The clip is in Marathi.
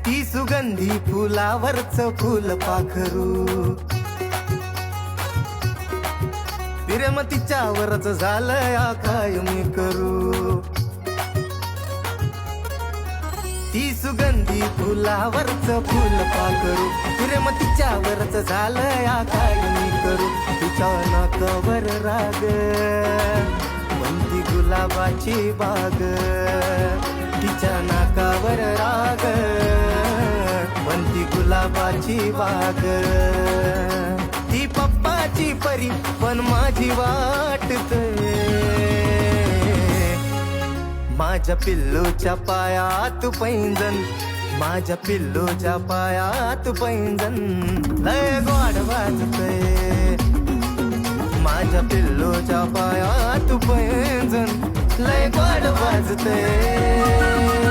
ती सुगंधी फुलावरच फुल पाखरू प्रेम तिच्यावरच झालंय काय मी करू ती सुगंधी फुलावरच फुल पाखरू प्रेम तिच्यावरच झालंय काय मी करू तिच्या नाकावर राग बनती गुलाबाची बाग तिच्या नाकावर राग बनती गुलाबाची बाग ती पप्पाची परी पण माझी वाटते माझ्या पिल्लूच्या पायात पैंजण माझ्या पिल्लूच्या पायात पैंजण लय गोड वाजतंय माझ्या पिल्लूच्या पायात पैंजण लय गोड वाजतंय